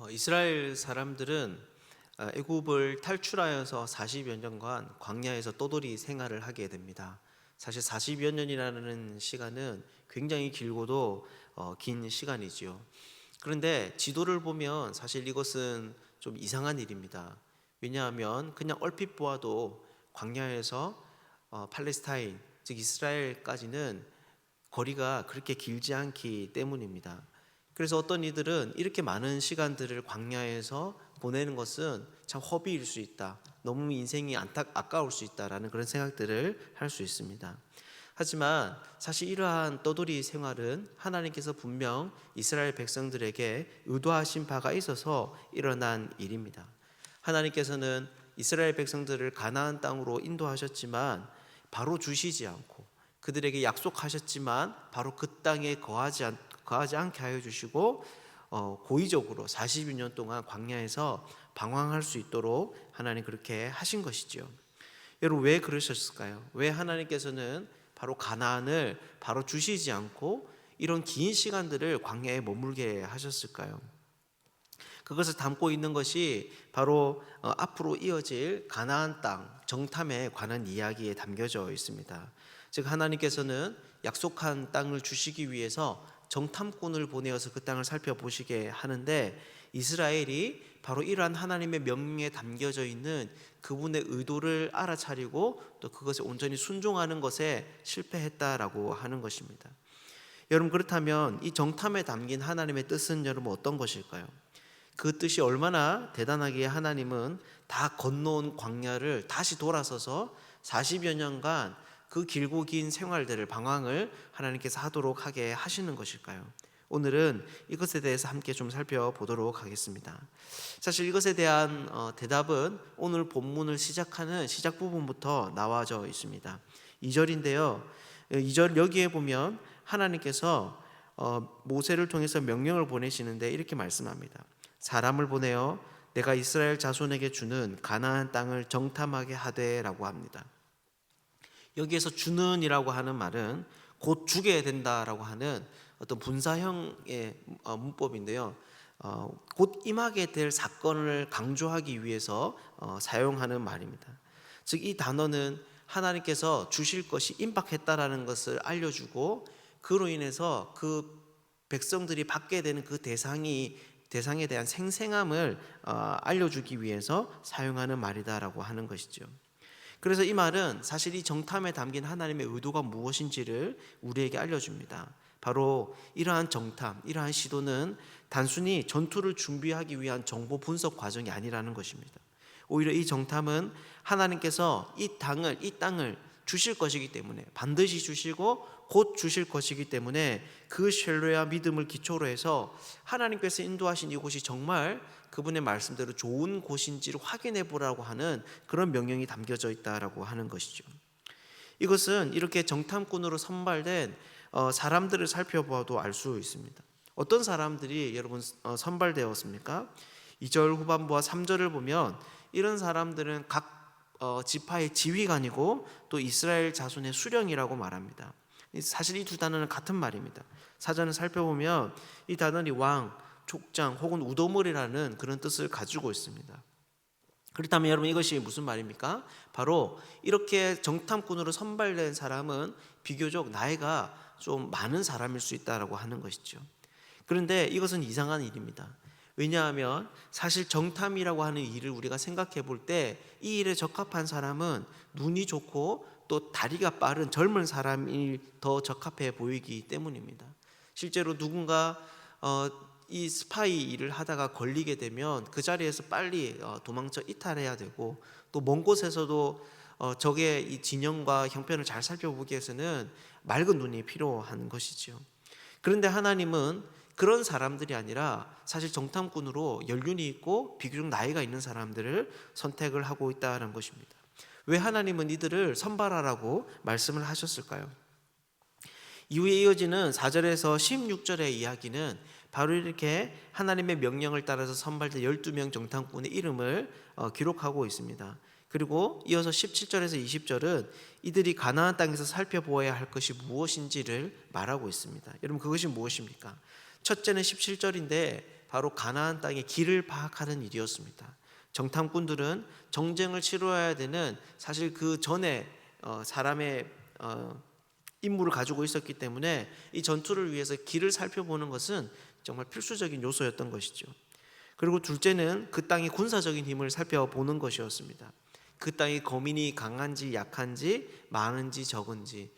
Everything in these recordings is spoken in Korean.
이스라엘 사람들은 애굽을 탈출하여서 40여 년간 광야에서 떠돌이 생활을 하게 됩니다. 사실 40여 년이라는 시간은 굉장히 길고도 긴 시간이지요. 그런데 지도를 보면 사실 이것은 좀 이상한 일입니다. 왜냐하면 그냥 얼핏 보아도 광야에서 팔레스타인, 즉 이스라엘까지는 거리가 그렇게 길지 않기 때문입니다. 그래서 어떤 이들은 이렇게 많은 시간들을 광야에서 보내는 것은 참 허비일 수 있다. 너무 인생이 아까울 수 있다라는 그런 생각들을 할 수 있습니다. 하지만 사실 이러한 떠돌이 생활은 하나님께서 분명 이스라엘 백성들에게 의도하신 바가 있어서 일어난 일입니다. 하나님께서는 이스라엘 백성들을 가나안 땅으로 인도하셨지만 바로 주시지 않고, 그들에게 약속하셨지만 바로 그 땅에 거하지 않게 하여 주시고 고의적으로 40여 년 동안 광야에서 방황할 수 있도록 하나님 그렇게 하신 것이죠. 여러분, 왜 그러셨을까요? 왜 하나님께서는 바로 가나안을 바로 주시지 않고 이런 긴 시간들을 광야에 머물게 하셨을까요? 그것을 담고 있는 것이 바로 앞으로 이어질 가나안 땅 정탐에 관한 이야기에 담겨져 있습니다. 즉 하나님께서는 약속한 땅을 주시기 위해서 정탐꾼을 보내어서 그 땅을 살펴보시게 하는데, 이스라엘이 바로 이러한 하나님의 명령에 담겨져 있는 그분의 의도를 알아차리고 또 그것에 온전히 순종하는 것에 실패했다라고 하는 것입니다. 여러분, 그렇다면 이 정탐에 담긴 하나님의 뜻은 여러분 어떤 것일까요? 그 뜻이 얼마나 대단하기에 하나님은 다 건너온 광야를 다시 돌아서서 40여 년간 그 길고 긴 생활들을, 방황을 하나님께서 하도록 하게 하시는 것일까요? 오늘은 이것에 대해서 함께 좀 살펴보도록 하겠습니다. 사실 이것에 대한 대답은 오늘 본문을 시작하는 시작 부분부터 나와져 있습니다. 2절인데요. 2절 여기에 보면 하나님께서 모세를 통해서 명령을 보내시는데 이렇게 말씀합니다. 사람을 보내어 내가 이스라엘 자손에게 주는 가나안 땅을 정탐하게 하되라고 합니다. 여기에서 주는 이라고 하는 말은 곧 주게 된다라고 하는 어떤 분사형의 문법인데요. 곧 임하게 될 사건을 강조하기 위해서 사용하는 말입니다. 즉 이 단어는 하나님께서 주실 것이 임박했다라는 것을 알려주고, 그로 인해서 그 백성들이 받게 되는 그 대상에 대한 생생함을 알려주기 위해서 사용하는 말이다라고 하는 것이죠. 그래서 이 말은 사실 이 정탐에 담긴 하나님의 의도가 무엇인지를 우리에게 알려줍니다. 바로 이러한 정탐, 이러한 시도는 단순히 전투를 준비하기 위한 정보 분석 과정이 아니라는 것입니다. 오히려 이 정탐은 하나님께서 이 땅을 주실 것이기 때문에, 반드시 주시고 곧 주실 것이기 때문에 그 신뢰와 믿음을 기초로 해서 하나님께서 인도하신 이곳이 정말 그분의 말씀대로 좋은 곳인지를 확인해 보라고 하는 그런 명령이 담겨져 있다라고 하는 것이죠. 이것은 이렇게 정탐꾼으로 선발된 사람들을 살펴보아도 알 수 있습니다. 어떤 사람들이 여러분 선발되었습니까? 2절 후반부와 3절을 보면 이런 사람들은 각 지파의 지휘관이고 또 이스라엘 자손의 수령이라고 말합니다. 사실 이 두 단어는 같은 말입니다. 사전을 살펴보면 이 단어는 왕, 족장 혹은 우두머리라는 그런 뜻을 가지고 있습니다. 그렇다면 여러분, 이것이 무슨 말입니까? 바로 이렇게 정탐꾼으로 선발된 사람은 비교적 나이가 좀 많은 사람일 수 있다고 하는 것이죠. 그런데 이것은 이상한 일입니다. 왜냐하면 사실 정탐이라고 하는 일을 우리가 생각해 볼 때 이 일에 적합한 사람은 눈이 좋고 또 다리가 빠른 젊은 사람이 더 적합해 보이기 때문입니다. 실제로 누군가 이 스파이 일을 하다가 걸리게 되면 그 자리에서 빨리 도망쳐 이탈해야 되고, 또 먼 곳에서도 적의 이 진영과 형편을 잘 살펴보기 위해서는 맑은 눈이 필요한 것이죠. 그런데 하나님은 그런 사람들이 아니라 사실 정탐꾼으로 연륜이 있고 비교적 나이가 있는 사람들을 선택을 하고 있다는 것입니다. 왜 하나님은 이들을 선발하라고 말씀을 하셨을까요? 이후에 이어지는 4절에서 16절의 이야기는 바로 이렇게 하나님의 명령을 따라서 선발된 12명 정탐꾼의 이름을 기록하고 있습니다. 그리고 이어서 17절에서 20절은 이들이 가나안 땅에서 살펴보아야 할 것이 무엇인지를 말하고 있습니다. 여러분, 그것이 무엇입니까? 첫째는 17절인데 바로 가나안 땅의 길을 파악하는 일이었습니다. 정탐꾼들은 정쟁을 치러야 되는 사실 그 전에 사람의 임무를 가지고 있었기 때문에 이 전투를 위해서 길을 살펴보는 것은 정말 필수적인 요소였던 것이죠. 그리고 둘째는 그 땅의 군사적인 힘을 살펴보는 것이었습니다. 그 땅의 거민이 강한지 약한지 많은지 적은지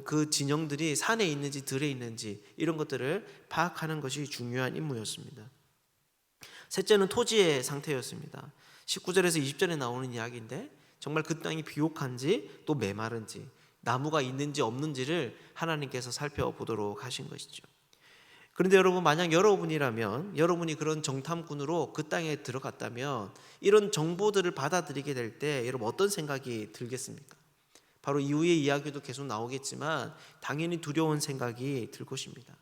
그 진영들이 산에 있는지 들에 있는지 이런 것들을 파악하는 것이 중요한 임무였습니다. 셋째는 토지의 상태였습니다. 19절에서 20절에 나오는 이야기인데 정말 그 땅이 비옥한지 또 메마른지 나무가 있는지 없는지를 하나님께서 살펴보도록 하신 것이죠. 그런데 여러분, 만약 여러분이 그런 정탐꾼으로 그 땅에 들어갔다면 이런 정보들을 받아들이게 될 때 여러분 어떤 생각이 들겠습니까? 바로 이후의 이야기도 계속 나오겠지만 당연히 두려운 생각이 들 것입니다.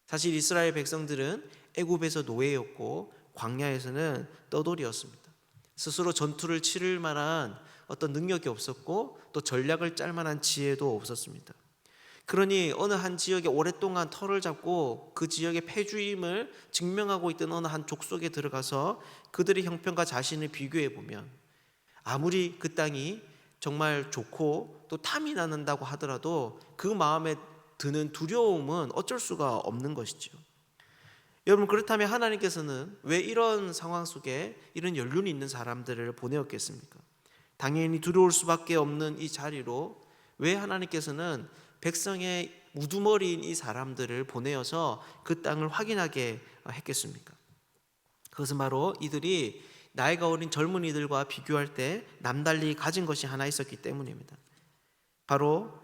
사실 이스라엘 백성들은 애굽에서 노예였고 광야에서는 떠돌이였습니다. 스스로 전투를 치를 만한 어떤 능력이 없었고 또 전략을 짤 만한 지혜도 없었습니다. 그러니 어느 한 지역에 오랫동안 터를 잡고 그 지역의 패주임을 증명하고 있던 어느 한 족속에 들어가서 그들의 형편과 자신을 비교해 보면 아무리 그 땅이 정말 좋고 또 탐이 나는다고 하더라도 그 마음에 드는 두려움은 어쩔 수가 없는 것이죠. 여러분, 그렇다면 하나님께서는 왜 이런 상황 속에 이런 연륜이 있는 사람들을 보내었겠습니까? 당연히 두려울 수밖에 없는 이 자리로 왜 하나님께서는 백성의 우두머리인 이 사람들을 보내어서 그 땅을 확인하게 했겠습니까? 그것은 바로 이들이 나이가 어린 젊은이들과 비교할 때 남달리 가진 것이 하나 있었기 때문입니다. 바로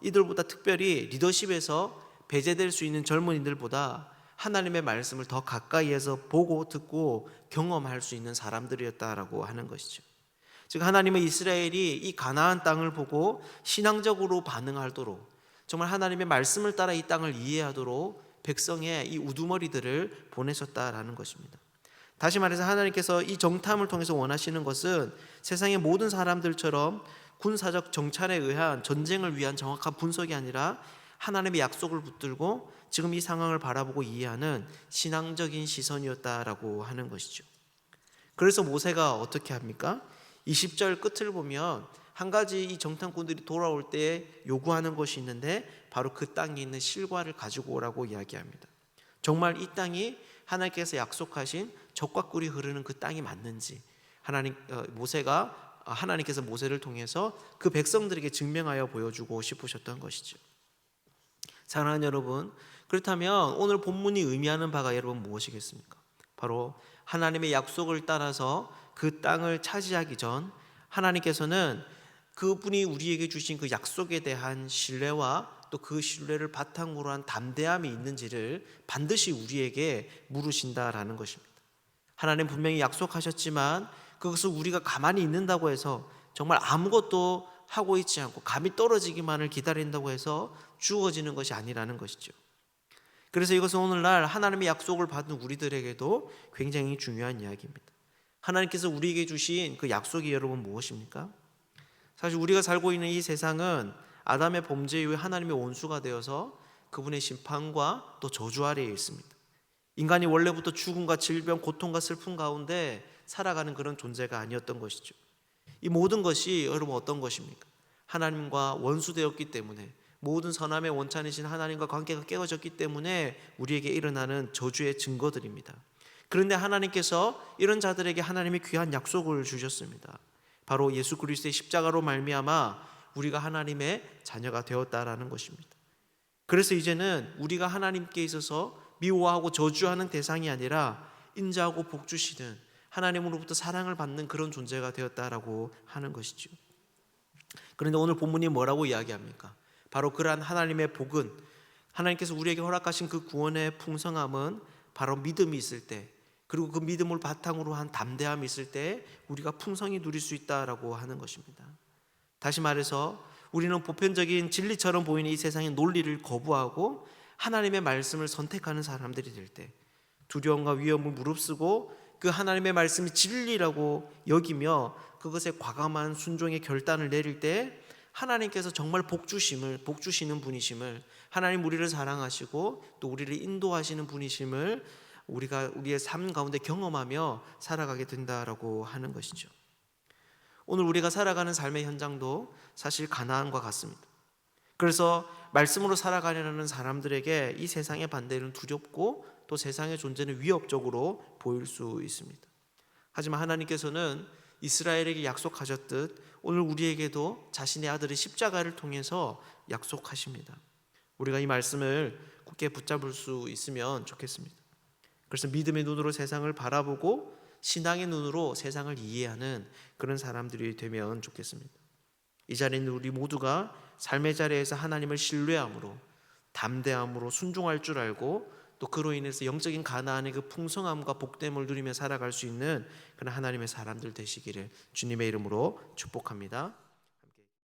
이들보다 특별히 리더십에서 배제될 수 있는 젊은이들보다 하나님의 말씀을 더 가까이에서 보고 듣고 경험할 수 있는 사람들이었다라고 하는 것이죠. 즉 하나님의 이스라엘이 이 가나안 땅을 보고 신앙적으로 반응하도록 정말 하나님의 말씀을 따라 이 땅을 이해하도록 백성의 이 우두머리들을 보내셨다라는 것입니다. 다시 말해서 하나님께서 이 정탐을 통해서 원하시는 것은 세상의 모든 사람들처럼 군사적 정찰에 의한 전쟁을 위한 정확한 분석이 아니라 하나님의 약속을 붙들고 지금 이 상황을 바라보고 이해하는 신앙적인 시선이었다라고 하는 것이죠. 그래서 모세가 어떻게 합니까? 20절 끝을 보면 한 가지 이 정탐꾼들이 돌아올 때 요구하는 것이 있는데 바로 그 땅에 있는 실과를 가지고 오라고 이야기합니다. 정말 이 땅이 하나님께서 약속하신 젖과 꿀이 흐르는 그 땅이 맞는지 하나님께서 모세를 통해서 그 백성들에게 증명하여 보여주고 싶으셨던 것이죠. 사랑하는 여러분, 그렇다면 오늘 본문이 의미하는 바가 여러분 무엇이겠습니까? 바로 하나님의 약속을 따라서 그 땅을 차지하기 전 하나님께서는 그분이 우리에게 주신 그 약속에 대한 신뢰와 또 그 신뢰를 바탕으로 한 담대함이 있는지를 반드시 우리에게 물으신다라는 것입니다. 하나님 분명히 약속하셨지만 그것을 우리가 가만히 있는다고 해서 정말 아무것도 하고 있지 않고 감이 떨어지기만을 기다린다고 해서 주어지는 것이 아니라는 것이죠. 그래서 이것은 오늘날 하나님의 약속을 받은 우리들에게도 굉장히 중요한 이야기입니다. 하나님께서 우리에게 주신 그 약속이 여러분 무엇입니까? 사실 우리가 살고 있는 이 세상은 아담의 범죄 이후에 하나님의 원수가 되어서 그분의 심판과 또 저주 아래에 있습니다. 인간이 원래부터 죽음과 질병, 고통과 슬픔 가운데 살아가는 그런 존재가 아니었던 것이죠. 이 모든 것이 여러분 어떤 것입니까? 하나님과 원수되었기 때문에 모든 선함의 원천이신 하나님과 관계가 깨어졌기 때문에 우리에게 일어나는 저주의 증거들입니다. 그런데 하나님께서 이런 자들에게 하나님의 귀한 약속을 주셨습니다. 바로 예수 그리스도의 십자가로 말미암아 우리가 하나님의 자녀가 되었다라는 것입니다. 그래서 이제는 우리가 하나님께 있어서 미워하고 저주하는 대상이 아니라 인자하고 복 주시는 하나님으로부터 사랑을 받는 그런 존재가 되었다라고 하는 것이죠. 그런데 오늘 본문이 뭐라고 이야기합니까? 바로 그러한 하나님의 복은, 하나님께서 우리에게 허락하신 그 구원의 풍성함은 바로 믿음이 있을 때, 그리고 그 믿음을 바탕으로 한 담대함이 있을 때 우리가 풍성히 누릴 수 있다라고 하는 것입니다. 다시 말해서 우리는 보편적인 진리처럼 보이는 이 세상의 논리를 거부하고 하나님의 말씀을 선택하는 사람들이 될 때, 두려움과 위험을 무릅쓰고 그 하나님의 말씀이 진리라고 여기며 그것에 과감한 순종의 결단을 내릴 때 하나님께서 정말 복 주시는 분이심을, 하나님 우리를 사랑하시고 또 우리를 인도하시는 분이심을 우리가 우리의 삶 가운데 경험하며 살아가게 된다라고 하는 것이죠. 오늘 우리가 살아가는 삶의 현장도 사실 가나안과 같습니다. 그래서 말씀으로 살아가려는 사람들에게 이 세상의 반대는 두렵고 또 세상의 존재는 위협적으로 보일 수 있습니다. 하지만 하나님께서는 이스라엘에게 약속하셨듯 오늘 우리에게도 자신의 아들의 십자가를 통해서 약속하십니다. 우리가 이 말씀을 굳게 붙잡을 수 있으면 좋겠습니다. 그래서 믿음의 눈으로 세상을 바라보고 신앙의 눈으로 세상을 이해하는 그런 사람들이 되면 좋겠습니다. 이 자리에 있는 우리 모두가 삶의 자리에서 하나님을 신뢰함으로, 담대함으로 순종할 줄 알고 또 그로 인해서 영적인 가나안의 그 풍성함과 복됨을 누리며 살아갈 수 있는 그런 하나님의 사람들 되시기를 주님의 이름으로 축복합니다.